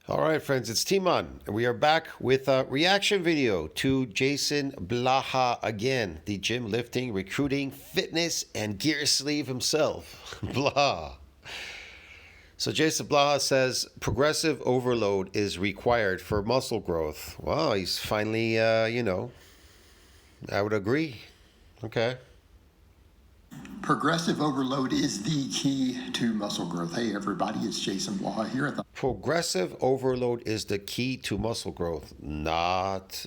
All right, friends, it's Timon, and we are back with a reaction video to Jason Blaha again, the gym lifting, recruiting, fitness, and gear sleeve himself. Blaha. So Jason Blaha says progressive overload is required for muscle growth. Wow, he's finally, I would agree. Okay. Progressive overload is the key to muscle growth. Hey, everybody, it's Jason Blaha here at the Progressive overload is the key to muscle growth, not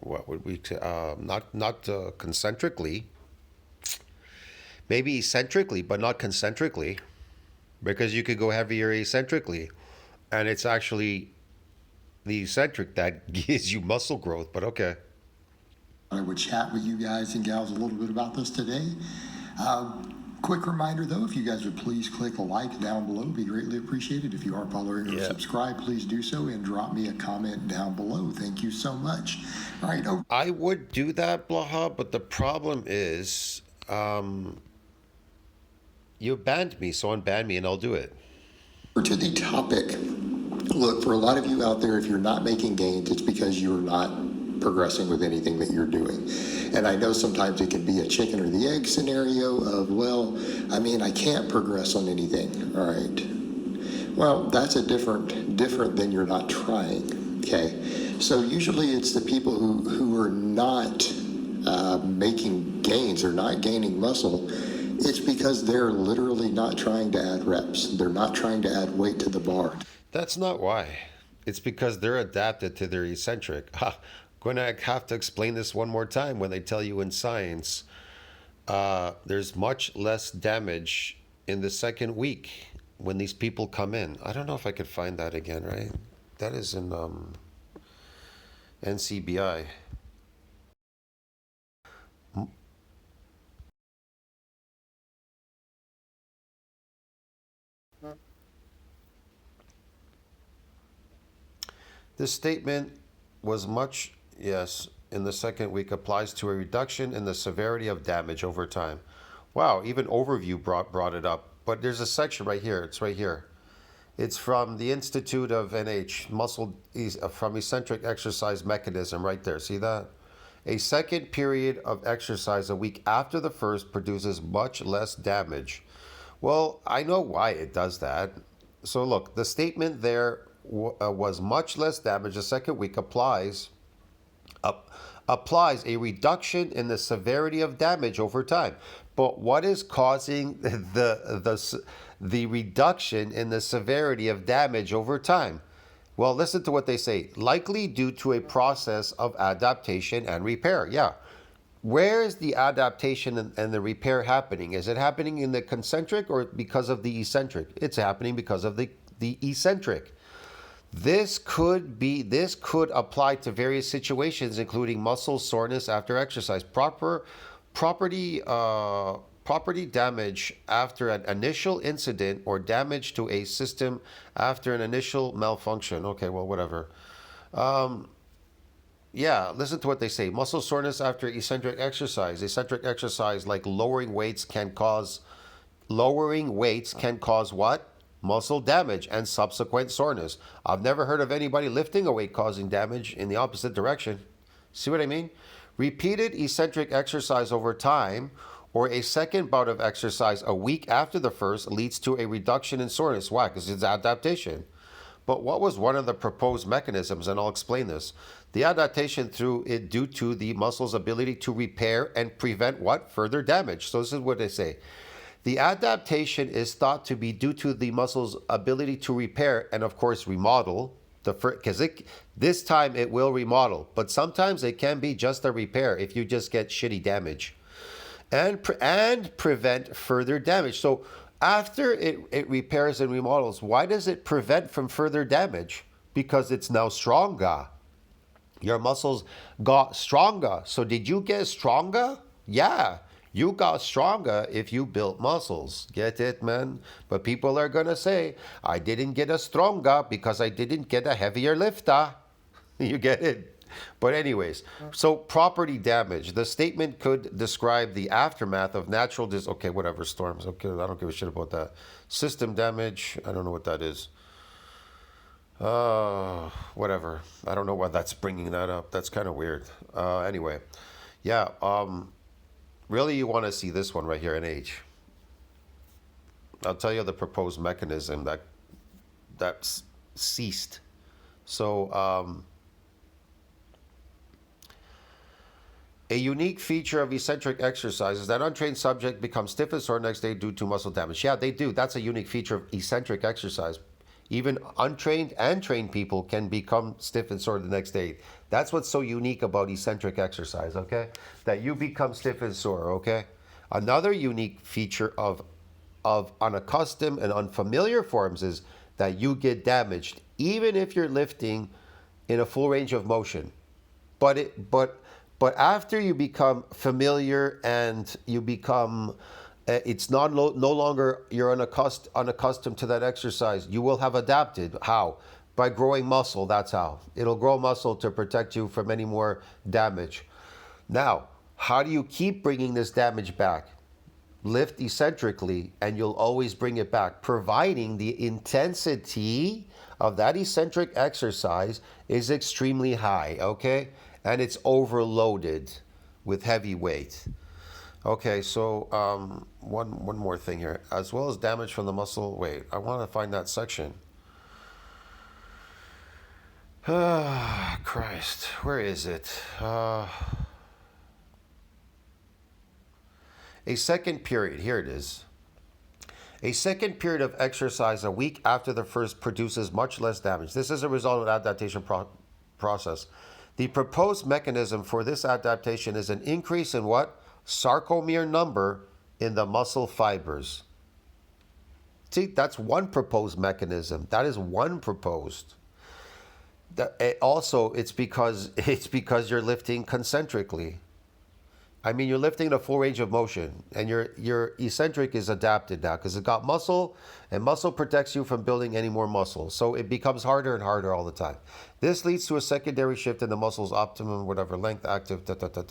what would we say? Not concentrically. Maybe eccentrically, but not concentrically, because you could go heavier eccentrically, and it's actually the eccentric that gives you muscle growth. But okay. I would chat with you guys and gals a little bit about this today. Quick reminder though, if you guys would please click the like down below, it'd be greatly appreciated. If you aren't following or subscribe, please do so and drop me a comment down below. Thank you so much. All right. I would do that, Blaha, but the problem is, you banned me, so unban me and I'll do it. To the topic. Look, for a lot of you out there, if you're not making gains, it's because you're not progressing with anything that you're doing. And I know sometimes it can be a chicken or the egg scenario of, well, I mean, I can't progress on anything. All right. Well, that's a different than you're not trying. Okay. So usually it's the people who are not making gains or not gaining muscle. It's because they're literally not trying to add reps. They're not trying to add weight to the bar. That's not why. It's because they're adapted to their eccentric. Going to have to explain this one more time when they tell you in science there's much less damage in the second week when these people come in. I don't know if I could find that again, right? That is in NCBI. This statement was much, yes, in the second week applies to a reduction in the severity of damage over time. Wow, even Overview brought it up. But there's a section right here. It's right here. It's from the Institute of NH, from eccentric exercise mechanism right there. See that? A second period of exercise a week after the first produces much less damage. Well, I know why it does that. So look, the statement there was much less damage. The second week applies a reduction in the severity of damage over time. But what is causing the reduction in the severity of damage over time? Well, listen to what they say. Likely due to a process of adaptation and repair. Yeah. Where is the adaptation and the repair happening? Is it happening in the concentric or because of the eccentric? It's happening because of the eccentric. This could apply to various situations, including muscle soreness after exercise, property damage after an initial incident, or damage to a system after an initial malfunction. Okay, well, whatever. Yeah, listen to what they say. Muscle soreness after eccentric exercise. Eccentric exercise, like lowering weights, can cause what? Muscle damage and subsequent soreness. I've never heard of anybody lifting a weight causing damage in the opposite direction. See what I mean? Repeated eccentric exercise over time, or a second bout of exercise a week after the first, leads to a reduction in soreness. Why? Because it's adaptation. But what was one of the proposed mechanisms? And I'll explain this. The adaptation due to the muscle's ability to repair and prevent what? Further damage. So this is what they say. The adaptation is thought to be due to the muscle's ability to repair and, of course, remodel. Because this time it will remodel, but sometimes it can be just a repair if you just get shitty damage, and prevent further damage. So after it repairs and remodels, why does it prevent from further damage? Because it's now stronger. Your muscles got stronger. So did you get stronger? Yeah. You got stronger if you built muscles. Get it, man? But people are going to say, I didn't get a stronger because I didn't get a heavier lifter. You get it? But anyways, so property damage. The statement could describe the aftermath of natural okay, whatever, storms. Okay, I don't give a shit about that. System damage. I don't know what that is. Whatever. I don't know why that's bringing that up. That's kind of weird. Anyway, yeah. Really, you want to see this one right here in H. I'll tell you the proposed mechanism that's ceased. So, a unique feature of eccentric exercise is that untrained subject becomes stiff and sore next day due to muscle damage. Yeah, they do. That's a unique feature of eccentric exercise. Even untrained and trained people can become stiff and sore the next day. That's what's so unique about eccentric exercise, okay? That you become stiff and sore, okay? Another unique feature of unaccustomed and unfamiliar forms is that you get damaged, even if you're lifting in a full range of motion. But after you become familiar and you become, it's not no longer you're unaccustomed to that exercise. You will have adapted. How? By growing muscle. That's how. It'll grow muscle to protect you from any more damage. Now, how do you keep bringing this damage back? Lift eccentrically and you'll always bring it back, providing the intensity of that eccentric exercise is extremely high, okay? And it's overloaded with heavy weight. Okay, so one more thing here. As well as damage from the muscle. Wait, I want to find that section. Ah, Christ, where is it? A second period, here it is. A second period of exercise a week after the first produces much less damage. This is a result of adaptation process. The proposed mechanism for this adaptation is an increase in what? Sarcomere number in the muscle fibers. See, that's one proposed mechanism. That is one proposed. Also, it's because you're lifting concentrically. I mean, you're lifting in a full range of motion, and your eccentric is adapted now because it got muscle, and muscle protects you from building any more muscle. So it becomes harder and harder all the time. This leads to a secondary shift in the muscle's optimum, whatever, length, active,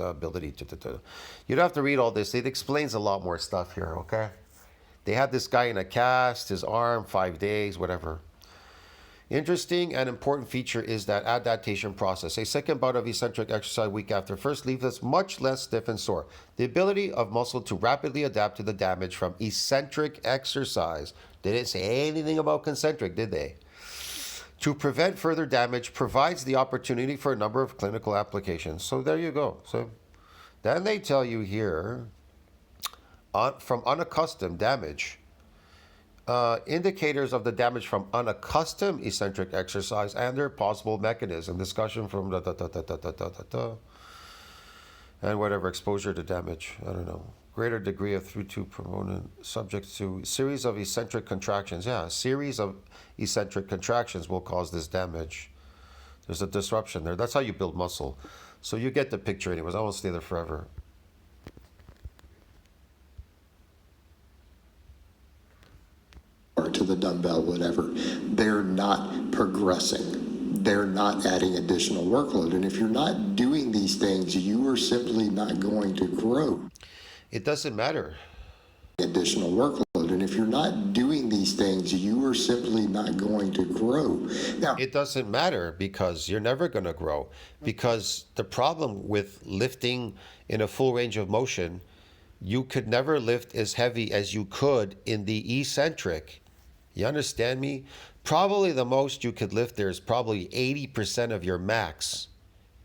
ability. You don't have to read all this. It explains a lot more stuff here, okay? They had this guy in a cast, his arm, 5 days, whatever. Interesting and important feature is that adaptation process. A second bout of eccentric exercise week after first leaves us much less stiff and sore. The ability of muscle to rapidly adapt to the damage from eccentric exercise. They didn't say anything about concentric, did they? To prevent further damage provides the opportunity for a number of clinical applications. So there you go. So then they tell you here, from unaccustomed damage, indicators of the damage from unaccustomed eccentric exercise and their possible mechanism. Discussion from and whatever exposure to damage. I don't know. Greater degree of through-tube proponent subject to series of eccentric contractions. Yeah, a series of eccentric contractions will cause this damage. There's a disruption there. That's how you build muscle. So you get the picture anyways. I won't stay there forever. Or to the dumbbell, whatever, they're not progressing. They're not adding additional workload. And if you're not doing these things, you are simply not going to grow. It doesn't matter. Additional workload. And if you're not doing these things, you are simply not going to grow. Now, it doesn't matter because you're never going to grow. Because the problem with lifting in a full range of motion, you could never lift as heavy as you could in the eccentric. You understand me? Probably the most you could lift there is probably 80% of your max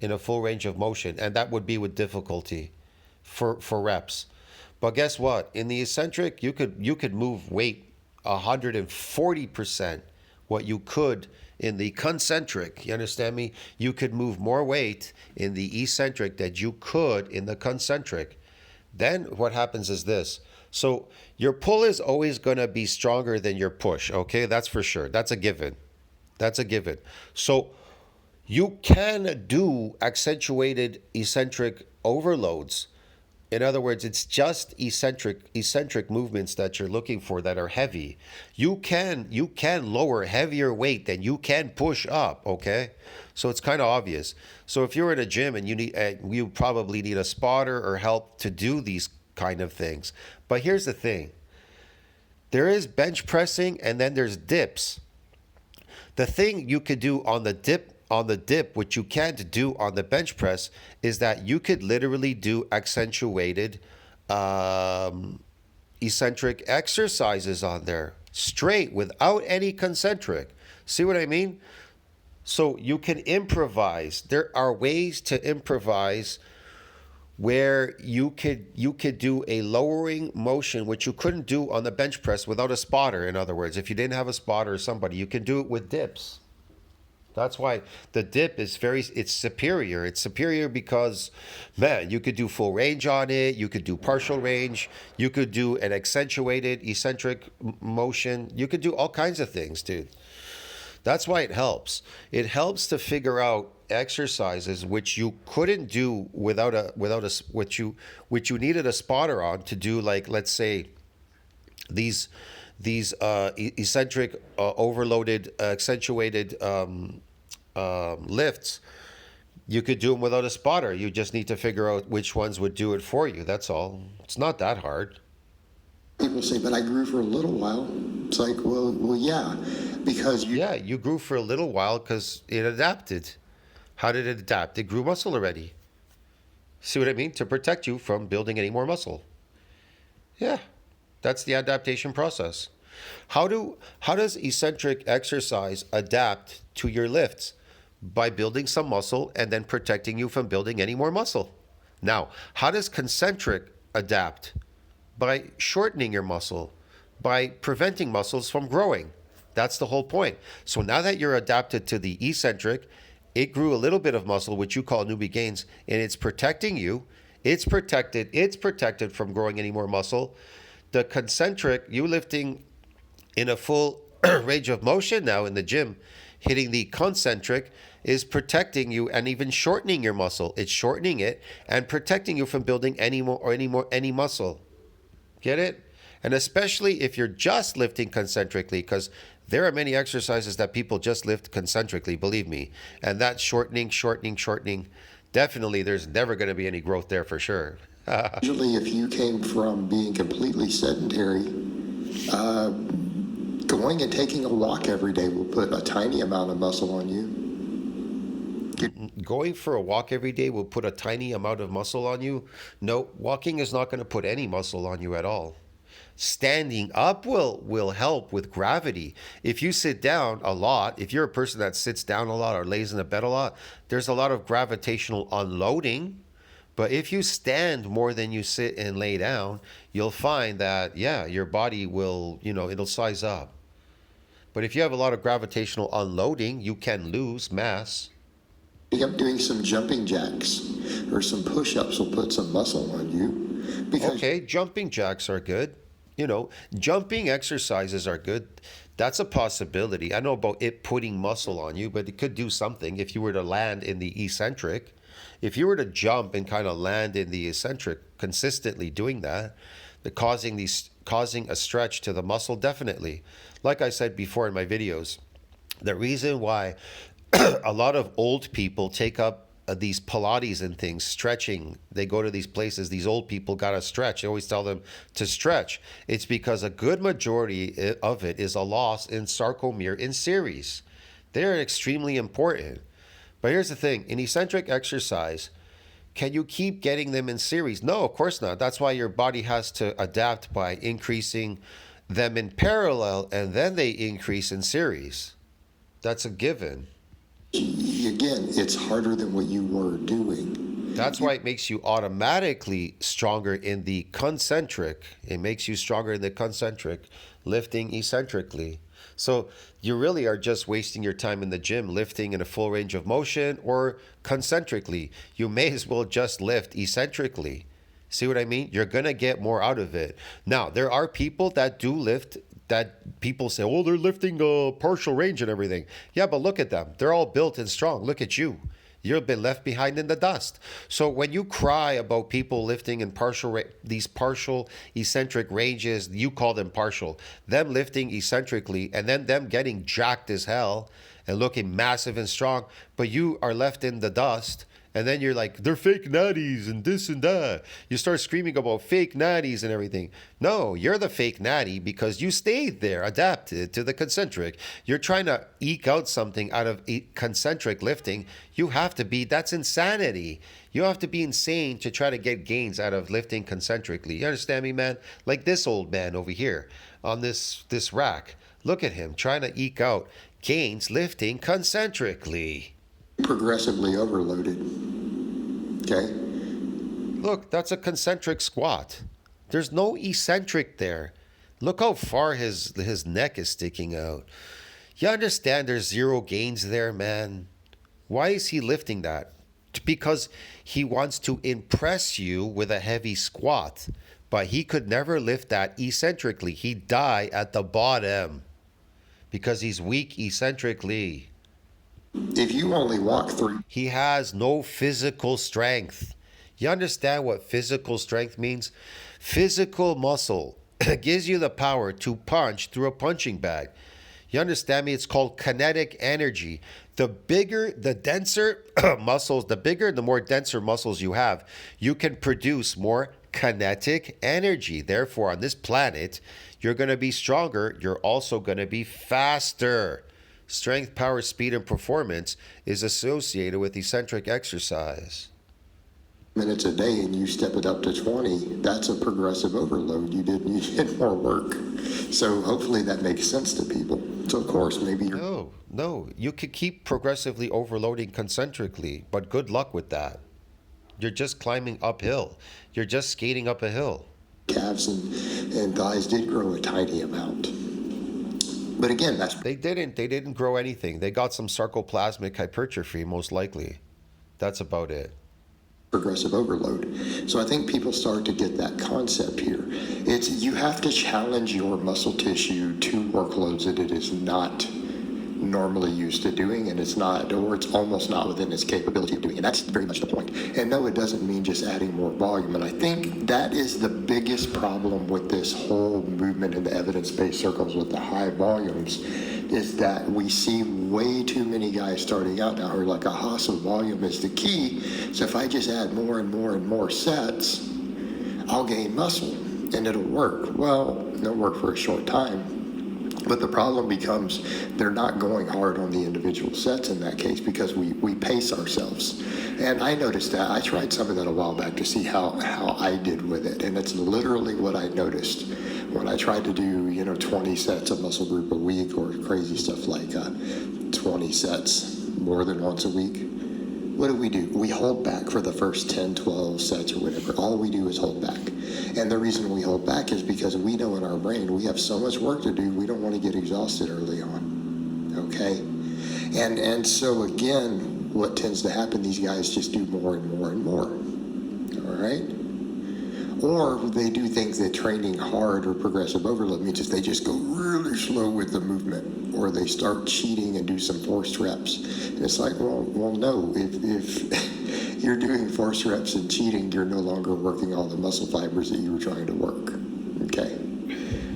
in a full range of motion, and that would be with difficulty for reps. But guess what? In the eccentric, you could move weight 140% what you could in the concentric. You understand me? You could move more weight in the eccentric that you could in the concentric. Then what happens is this. So your pull is always going to be stronger than your push, okay? That's for sure. That's a given. That's a given. So you can do accentuated eccentric overloads In other words, it's just eccentric movements that you're looking for that are heavy. You can lower heavier weight than you can push up, okay? So it's kind of obvious. So if you're in a gym and you probably need a spotter or help to do these kind of things. But here's the thing. There is bench pressing and then there's dips. The thing you could do on the dip, which you can't do on the bench press, is that you could literally do accentuated eccentric exercises on there straight without any concentric. See what I mean? So you can improvise. There are ways to improvise where you could do a lowering motion which you couldn't do on the bench press without a spotter. In other words, if you didn't have a spotter or somebody, you can do it with dips. That's why the dip is it's superior. It's superior because, man, you could do full range on it. You could do partial range. You could do an accentuated eccentric motion. You could do all kinds of things, dude. That's why it helps. It helps to figure out exercises which you couldn't do which you needed a spotter on to do, like, let's say, these eccentric, overloaded, accentuated lifts. You could do them without a spotter. You just need to figure out which ones would do it for you. That's all. It's not that hard. People say, but I grew for a little while. It's like, well, yeah, because Yeah, you grew for a little while because it adapted. How did it adapt? It grew muscle already. See what I mean? To protect you from building any more muscle. Yeah, that's the adaptation process. How does eccentric exercise adapt to your lifts? By building some muscle and then protecting you from building any more muscle. Now, how does concentric adapt? By shortening your muscle, by preventing muscles from growing. That's the whole point. So now that you're adapted to the eccentric, it grew a little bit of muscle, which you call newbie gains, and it's protecting you. It's protected from growing any more muscle. The concentric, you lifting in a full range of motion now in the gym, hitting the concentric, is protecting you and even shortening your muscle. It's shortening it and protecting you from building any muscle. Get it? And especially if you're just lifting concentrically, because there are many exercises that people just lift concentrically, believe me. And that's shortening. Definitely, there's never going to be any growth there for sure. usually if you came from being completely sedentary, going and taking a walk every day will put a tiny amount of muscle on you. Going for a walk every day will put a tiny amount of muscle on you. No, walking is not going to put any muscle on you at all. Standing up will help with gravity. If you sit down a lot, if you're a person that sits down a lot or lays in the bed a lot, there's a lot of gravitational unloading. But if you stand more than you sit and lay down, you'll find that, yeah, your body will, it'll size up. But if you have a lot of gravitational unloading, you can lose mass. Up doing some jumping jacks or some push-ups will put some muscle on you. Because Okay, jumping jacks are good. Jumping exercises are good. That's a possibility. I know about it putting muscle on you, but it could do something if you were to land in the eccentric. If you were to jump and kind of land in the eccentric, consistently doing that, causing a stretch to the muscle, definitely. Like I said before in my videos, the reason why a lot of old people take up these Pilates and things, stretching. They go to these places, these old people got to stretch. I always tell them to stretch. It's because a good majority of it is a loss in sarcomere in series. They're extremely important. But here's the thing, in eccentric exercise, can you keep getting them in series? No, of course not. That's why your body has to adapt by increasing them in parallel, and then they increase in series. That's a given. again, it's harder than what you were doing. That's why it makes you automatically stronger in the concentric. It makes you stronger in the concentric, lifting eccentrically. So you really are just wasting your time in the gym lifting in a full range of motion or concentrically. You may as well just lift eccentrically. See what I mean? You're going to get more out of it. Now, there are people that do lift that people say, oh, they're lifting a partial range and everything. Yeah, but look at them. They're all built and strong. Look at you. You've been left behind in the dust. So when you cry about people lifting in these partial eccentric ranges, you call them partial, them lifting eccentrically, and then them getting jacked as hell and looking massive and strong, but you are left in the dust. And then you're like, they're fake natties and this and that. You start screaming about fake natties and everything. No, you're the fake natty because you stayed there, adapted to the concentric. You're trying to eke out something out of concentric lifting. You have to be, that's insanity. You have to be insane to try to get gains out of lifting concentrically. You understand me, man? Like this old man over here on this rack. Look at him trying to eke out gains lifting concentrically. Progressively overloaded. Okay? Look, that's a concentric squat. There's no eccentric there. Look how far his neck is sticking out. You understand there's zero gains there, man? Why is he lifting that? Because he wants to impress you with a heavy squat. But he could never lift that eccentrically. He'd die at the bottom because he's weak eccentrically. If you only walk 3, He has no physical strength. You understand what physical strength means? Physical muscle gives you the power to punch through a punching bag. You understand me? It's called kinetic energy. The bigger, the denser muscles, the more denser muscles you have, you can produce more kinetic energy. Therefore, on this planet, you're going to be stronger. You're also going to be faster. Strength, power, speed, and performance is associated with eccentric exercise. minutes a day and you step it up to 20, that's a progressive overload. You did more work. So hopefully that makes sense to people. So of course, maybe you're No. You could keep progressively overloading concentrically, but good luck with that. You're just climbing uphill. You're just skating up a hill. calves and thighs did grow a tiny amount. But again, that's They didn't grow anything. They got some sarcoplasmic hypertrophy, most likely. That's about it. progressive overload. So I think people start to get that concept here. It's you have to challenge your muscle tissue to workloads that it is not normally used to doing, and it's not, or it's almost not within its capability of doing. And that's very much the point. And no, it doesn't mean just adding more volume. And I think that is the biggest problem with this whole movement in the evidence-based circles with the high volumes, is that we see way too many guys starting out now who are like, aha, so volume is the key. So if I just add more and more and more sets, I'll gain muscle and it'll work. Well, it'll work for a short time. But the problem becomes they're not going hard on the individual sets in that case because we pace ourselves. And I noticed that. I tried some of that a while back to see how I did with it. And it's literally what I noticed when I tried to do, 20 sets of muscle group a week or crazy stuff like 20 sets more than once a week. What do? We hold back for the first 10, 12 sets or whatever. All we do is hold back. And the reason we hold back is because we know in our brain we have so much work to do, we don't want to get exhausted early on. Okay? And so again, what tends to happen, these guys just do more and more and more. All right? Or they do things that training hard or progressive overload means if they just go really slow with the movement, or they start cheating and do some forced reps. And it's like, well, no, if you're doing forced reps and cheating, you're no longer working all the muscle fibers that you were trying to work. Okay,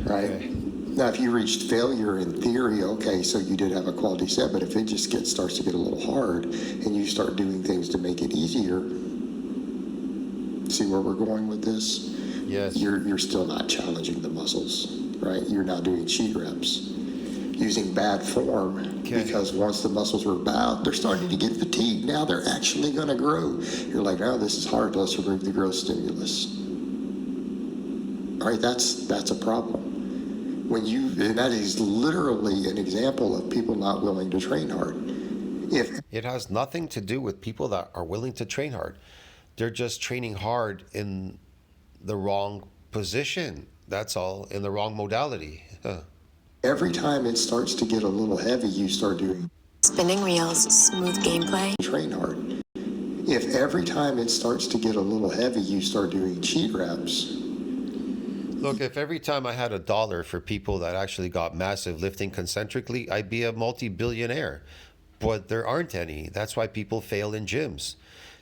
right? Okay. Now, if you reached failure in theory, okay, so you did have a quality set, but if it just starts to get a little hard and you start doing things to make it easier, see where we're going with this? Yes. You're still not challenging the muscles, right? You're not doing cheat reps. Using bad form, because once the muscles were bowed, they're starting to get fatigued. Now they're actually going to grow. You're like, oh, this is hard. Let's remove the growth stimulus. All right, that's a problem. And that is literally an example of people not willing to train hard. It has nothing to do with people that are willing to train hard. They're just training hard in the wrong position. That's all, in the wrong modality. Every time it starts to get a little heavy, you start doing spinning reels, smooth gameplay. Train hard. If every time it starts to get a little heavy, you start doing cheat reps. Look, if every time I had $1 for people that actually got massive lifting concentrically, I'd be a multi-billionaire. but there aren't any. That's why people fail in gyms.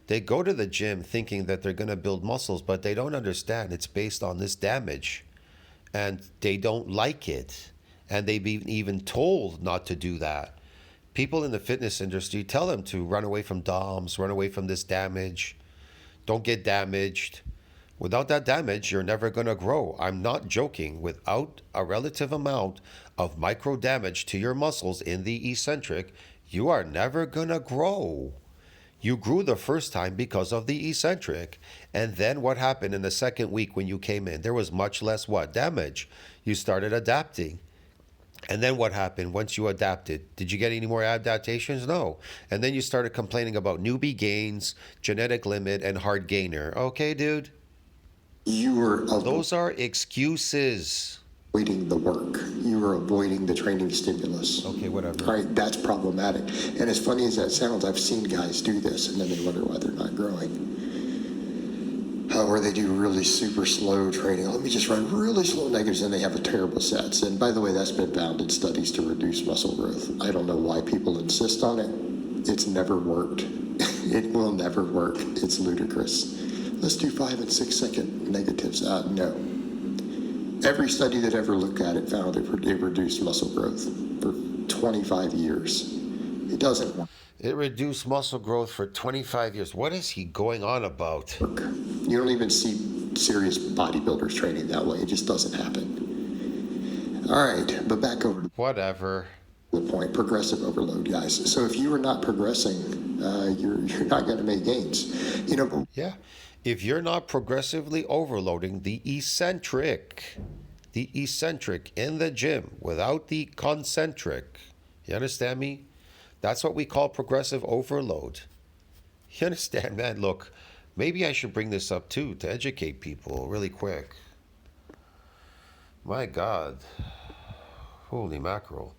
They go to the gym thinking that they're going to build muscles, but they don't understand it's based on this damage. And they don't like it. And they've been even told not to do that. People in the fitness industry tell them to run away from DOMs, run away from this damage, don't get damaged. Without that damage, you're never going to grow. I'm not joking. Without a relative amount of micro damage to your muscles in the eccentric, you are never going to grow. You grew the first time because of the eccentric. And then what happened in the second week when you came in? There was much less what? Damage. You started adapting. And then what happened once you adapted? Did you get any more adaptations? No. And then you started complaining about newbie gains, genetic limit, and hard gainer. Okay, dude? You were Those are excuses. avoiding the work. You were avoiding the training stimulus. Okay, whatever. All right, that's problematic. And as funny as that sounds, I've seen guys do this and then they wonder why they're not growing. Where they do really super slow training. Let me just run really slow negatives and they have a terrible sets. And by the way, that's been found in studies to reduce muscle growth. I don't know why people insist on it. It's never worked. It will never work. It's ludicrous. Let's do 5 and 6 second negatives. No. Every study that ever looked at it found it reduced muscle growth for 25 years. It doesn't work. It reduced muscle growth for 25 years. What is he going on about? You don't even see serious bodybuilders training that way. It just doesn't happen. All right, but back over to Whatever. the point, progressive overload, guys. So if you are not progressing, you're not going to make gains. You know, Yeah. If you're not progressively overloading the eccentric in the gym without the concentric, you understand me? That's what we call progressive overload. You understand, man? Look, maybe I should bring this up too to educate people really quick. My God. Holy mackerel.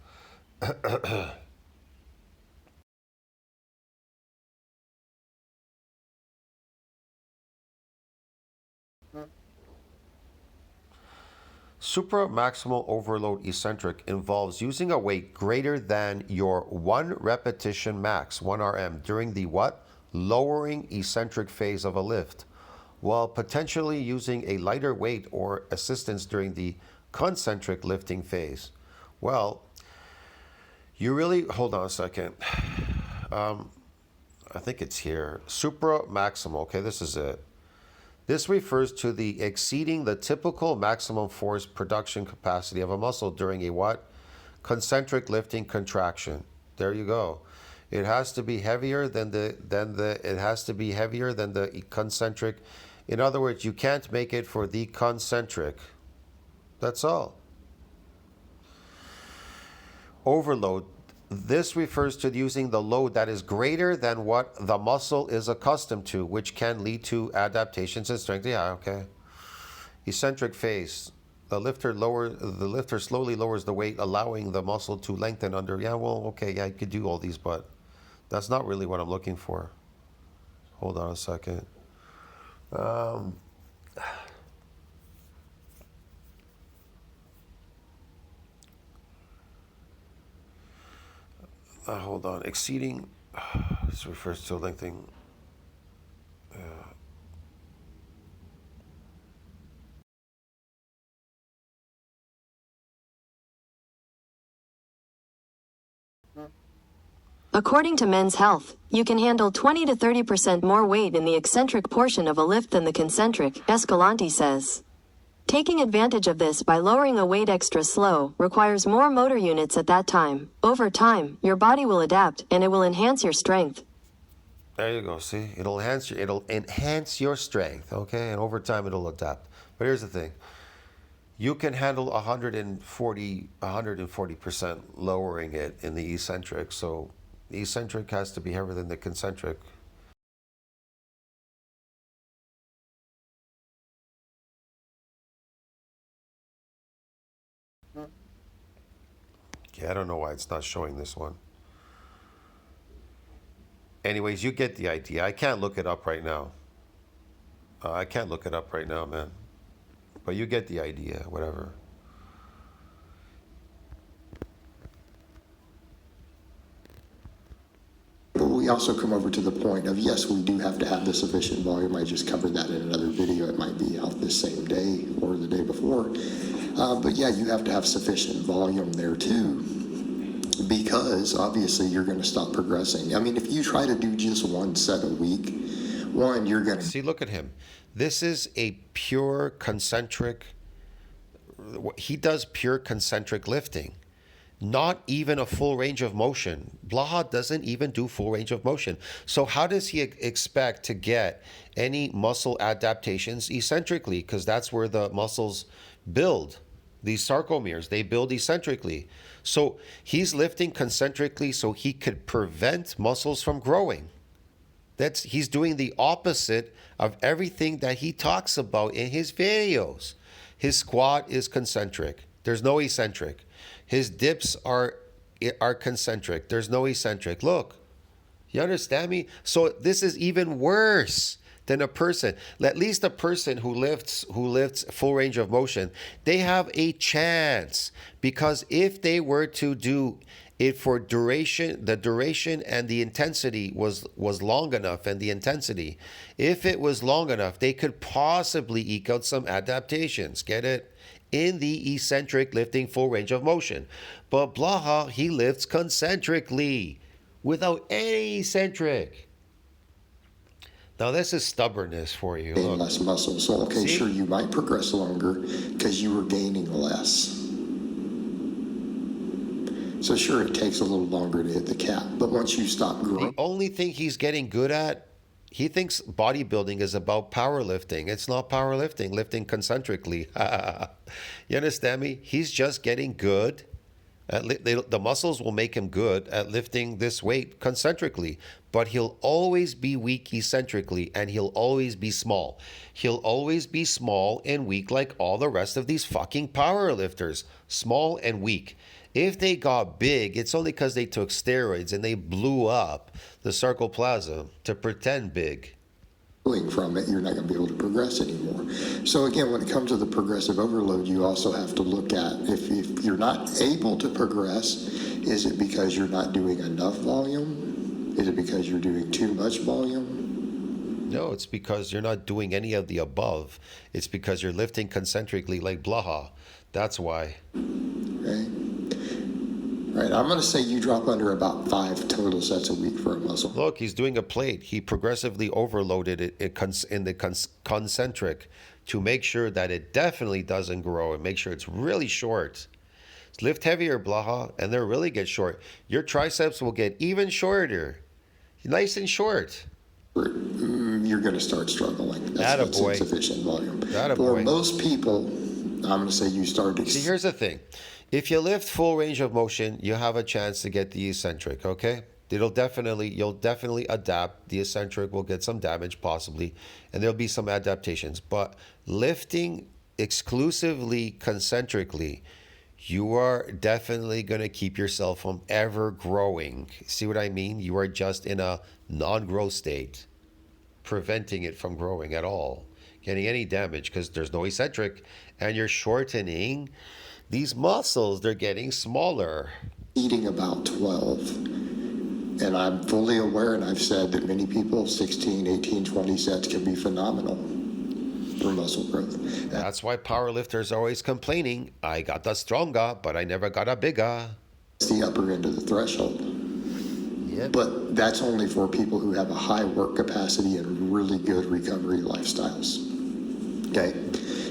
Supramaximal overload eccentric involves using a weight greater than your 1 repetition max, 1 RM, during the what? Lowering eccentric phase of a lift, while potentially using a lighter weight or assistance during the concentric lifting phase. Well, you really, hold on a second. I think it's here. Supramaximal, okay, this is it. This refers to the exceeding the typical maximum force production capacity of a muscle during a what? Concentric lifting contraction. There you go. It has to be heavier than the concentric. In other words, you can't make it for the concentric. That's all. Overload. This refers to using the load that is greater than what the muscle is accustomed to, which can lead to adaptations in strength. Yeah, okay. Eccentric phase. The lifter slowly lowers the weight, allowing the muscle to lengthen under. Yeah, well, okay, yeah, you could do all these, but that's not really what I'm looking for. Hold on a second. Hold on. Exceeding. This refers to lengthening. According to Men's Health, you can handle 20 to 30% more weight in the eccentric portion of a lift than the concentric, Escalante says. Taking advantage of this by lowering a weight extra slow requires more motor units at that time. Over time, your body will adapt and it will enhance your strength. There you go. See, it'll enhance your strength. Okay, and over time it'll adapt. But here's the thing: you can handle 140% lowering it in the eccentric. So the eccentric has to be heavier than the concentric. Okay, I don't know why it's not showing this one. Anyways, you get the idea. I can't look it up right now. Man. But you get the idea, whatever. we also come over to the point of, yes, we do have to have the sufficient volume. I just covered that in another video. It might be out this same day or the day before. But yeah, you have to have sufficient volume there too, because obviously you're going to stop progressing. I mean, if you try to do just one set a week, one, you're going to... See, look at him. This is a pure concentric. He does pure concentric lifting. Not even a full range of motion. Blaha doesn't even do full range of motion. So how does he expect to get any muscle adaptations eccentrically? Because that's where the muscles build. These sarcomeres, they build eccentrically. So he's lifting concentrically so he could prevent muscles from growing. He's doing the opposite of everything that he talks about in his videos. His squat is concentric. There's no eccentric. His dips are concentric. There's no eccentric. Look, you understand me? So this is even worse than a person. At least a person who lifts full range of motion, they have a chance, because if they were to do it for duration, the duration and the intensity was long enough, and the intensity, if it was long enough, they could possibly eke out some adaptations. Get it? In the eccentric lifting full range of motion. But Blaha, he lifts concentrically without any eccentric. Now this is stubbornness for you. gain Look. less muscle. So, okay, See? sure, you might progress longer because you were gaining less. So sure, it takes a little longer to hit the cap, but once you stop growing, The only thing he's getting good at, he thinks bodybuilding is about powerlifting. It's not powerlifting, lifting concentrically. You understand me? He's just getting good. The muscles will make him good at lifting this weight concentrically, but he'll always be weak eccentrically, and he'll always be small. He'll always be small and weak like all the rest of these fucking powerlifters. Small and weak. If they got big, it's only because they took steroids and they blew up the sarcoplasm to pretend big. from it, you're not going to be able to progress anymore. So again, when it comes to the progressive overload, you also have to look at if you're not able to progress, is it because you're not doing enough volume? Is it because you're doing too much volume? No, it's because you're not doing any of the above. It's because you're lifting concentrically like Blaha. That's why. Okay. Right, I'm going to say you drop under about 5 total sets a week for a muscle. Look, he's doing a plate. He progressively overloaded it in the concentric to make sure that it definitely doesn't grow and make sure it's really short. Lift heavier, Blaha, and they'll really get short. Your triceps will get even shorter. Nice and short. You're going to start struggling. That's Attaboy. insufficient volume. Attaboy. For most people, I'm going to say you start to... See, here's the thing. If you lift full range of motion, you have a chance to get the eccentric, okay? You'll definitely adapt. The eccentric will get some damage possibly, and there'll be some adaptations. But lifting exclusively concentrically, you are definitely going to keep yourself from ever growing. See what I mean? You are just in a non-growth state, preventing it from growing at all, getting any damage because there's no eccentric, and you're shortening these muscles. They're getting smaller. eating about 12. And I'm fully aware, and I've said that many people, 16, 18, 20 sets can be phenomenal for muscle growth. That's why powerlifters are always complaining, I got the stronger, but I never got a bigger. That's the upper end of the threshold. Yep. But that's only for people who have a high work capacity and really good recovery lifestyles. Okay?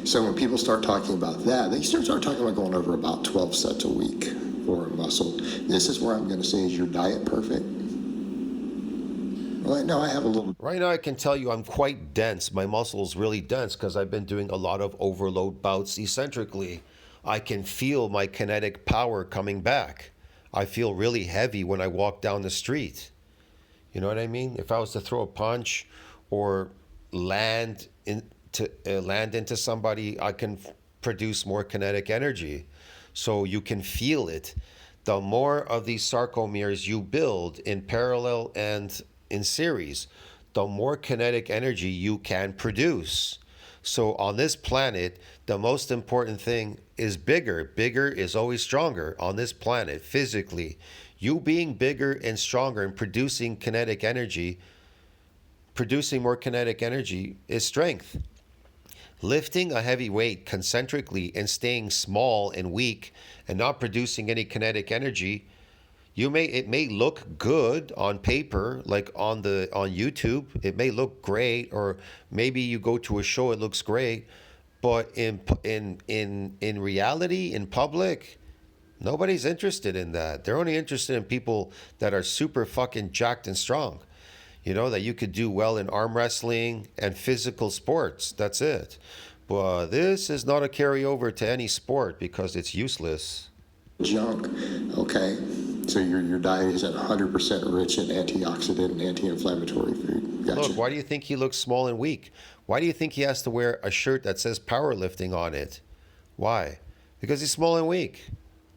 So when people start talking about that, they start talking about going over about 12 sets a week for a muscle. This is where I'm going to say, is your diet perfect? Well, no, I have a little... Right now I can tell you I'm quite dense. My muscle's really dense because I've been doing a lot of overload bouts eccentrically. I can feel my kinetic power coming back. I feel really heavy when I walk down the street. You know what I mean? If I was to throw a punch or land into somebody, I can produce more kinetic energy. So you can feel it. The more of these sarcomeres you build in parallel and in series, the more kinetic energy you can produce. So on this planet, the most important thing is bigger. Bigger is always stronger on this planet physically. You being bigger and stronger and producing more kinetic energy is strength. Lifting a heavy weight concentrically and staying small and weak and not producing any kinetic energy, it may look good on paper, like on YouTube. It may look great, or maybe you go to a show, it looks great, but in reality, in public, nobody's interested in that. They're only interested in people that are super fucking jacked and strong. You know, that you could do well in arm wrestling and physical sports. That's it. But this is not a carryover to any sport because it's useless. Junk, okay? So your diet isn't 100% rich in antioxidant and anti-inflammatory food. Gotcha. Look, why do you think he looks small and weak? Why do you think he has to wear a shirt that says powerlifting on it? Why? Because he's small and weak.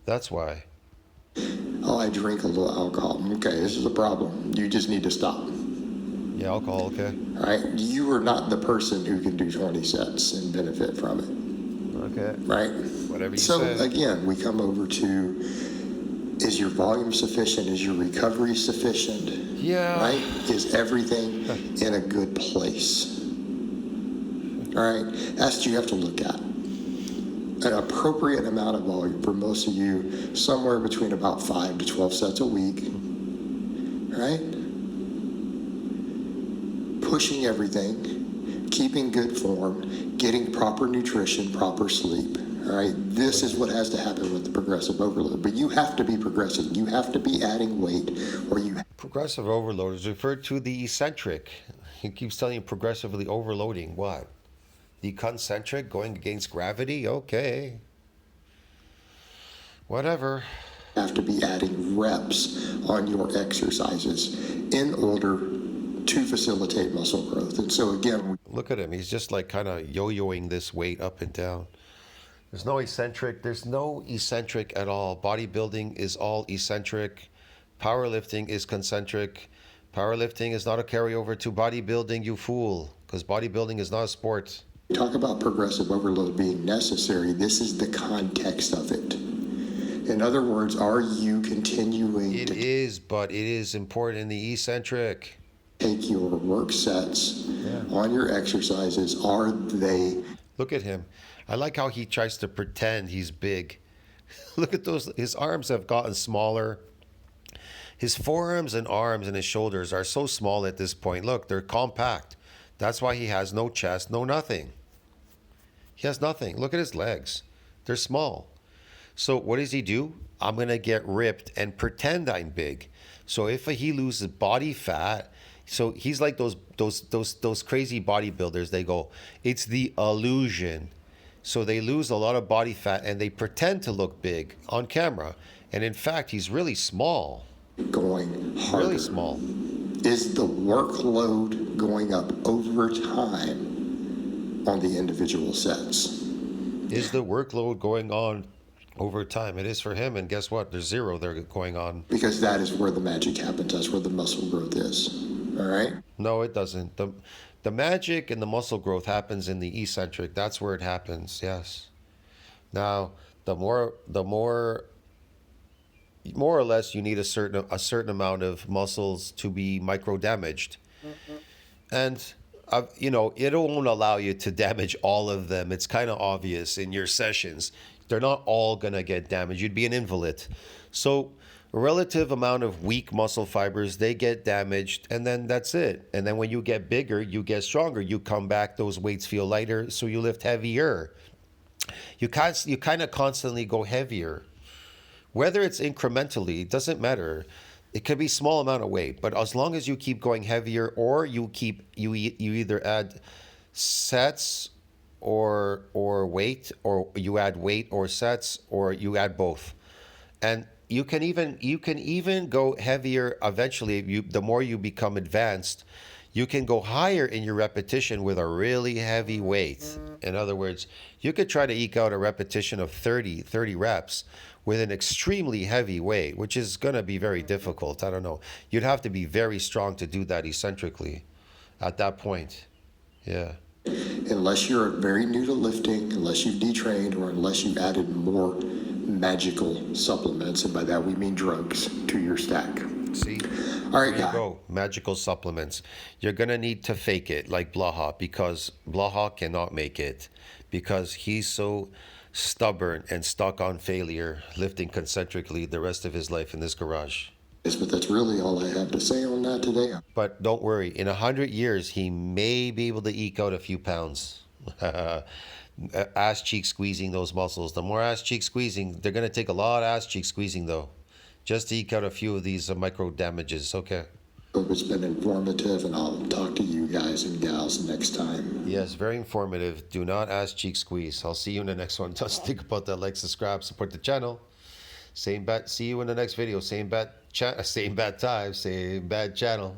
That's why. Oh, I drink a little alcohol. Okay, this is a problem. You just need to stop. Yeah, alcohol, okay. All right? You are not the person who can do 20 sets and benefit from it. Okay. Right? Whatever you So say. again, we come over to, is your volume sufficient? Is your recovery sufficient? Yeah. Right? Is everything in a good place? All right? That's what you have to look at. An appropriate amount of volume for most of you, somewhere between about 5 to 12 sets a week. Right? Pushing everything, keeping good form, getting proper nutrition, proper sleep. All right, this is what has to happen with the progressive overload. But you have to be progressing. You have to be adding weight, or you. Progressive overload is referred to the eccentric. He keeps telling you progressively overloading. What? The concentric going against gravity? Okay. Whatever. Have to be adding reps on your exercises in order to facilitate muscle growth. And so again, Look at him. He's just like kind of yo-yoing this weight up and down. There's no eccentric. There's no eccentric at all. Bodybuilding is all eccentric. Powerlifting is concentric. Powerlifting is not a carryover to bodybuilding, you fool. Because bodybuilding is not a sport. we talk about progressive overload being necessary. This is the context of it. In other words, are you continuing It to is, but it is important in the eccentric. take your work sets on your exercises? Are they Look at him. I like how he tries to pretend he's big. Look at those. His arms have gotten smaller. His forearms and arms and his shoulders are so small at this point. Look, they're compact. That's why he has no chest, no nothing. He has nothing. Look at his legs. They're small. So what does he do? I'm going to get ripped and pretend I'm big. So if he loses body fat, so he's like those crazy bodybuilders. They go, it's the illusion. So they lose a lot of body fat and they pretend to look big on camera. And in fact, he's really small. going harder? Really small. Is the workload going up over time on the individual sets? Is the workload going on over time? It is for him. And guess what? There's zero there going on. Because that is where the magic happens. That's where the muscle growth is. All right? No, it doesn't. The magic and the muscle growth happens in the eccentric. That's where it happens. Yes. Now, the more or less you need a certain amount of muscles to be micro damaged. And it won't allow you to damage all of them. It's kind of obvious in your sessions. They're not all going to get damaged. You'd be an invalid. So a relative amount of weak muscle fibers, they get damaged, and then that's it. And then when you get bigger, you get stronger. You come back, those weights feel lighter, so you lift heavier. You kind of constantly go heavier. Whether it's incrementally, it doesn't matter. It could be small amount of weight, but as long as you keep going heavier, or you either add sets or weight, or you add weight or sets, or you add both. And you can even go heavier eventually. The more you become advanced, you can go higher in your repetition with a really heavy weight. In other words, you could try to eke out a repetition of 30 reps with an extremely heavy weight, which is going to be very difficult. I don't know. You'd have to be very strong to do that eccentrically at that point. Yeah. Unless you're very new to lifting, unless you've detrained, or unless you've added more magical supplements, and by that we mean drugs, to your stack. See? All right, There you guys. go. Magical supplements. You're going to need to fake it like Blaha because Blaha cannot make it because he's so stubborn and stuck on failure, lifting concentrically the rest of his life in this garage. But that's really all I have to say on that today. But don't worry, in 100 years, he may be able to eke out a few pounds. Ass cheek squeezing those muscles. The more ass cheek squeezing, they're going to take a lot of ass cheek squeezing though, just to eke out a few of these micro damages. Okay. Hope it's been informative, and I'll talk to you guys and gals next time. Yes, very informative. Do not ass cheek squeeze. I'll see you in the next one. Just think about that. Like, subscribe, support the channel. Same bat. See you in the next video. Same bat time. Same bad channel.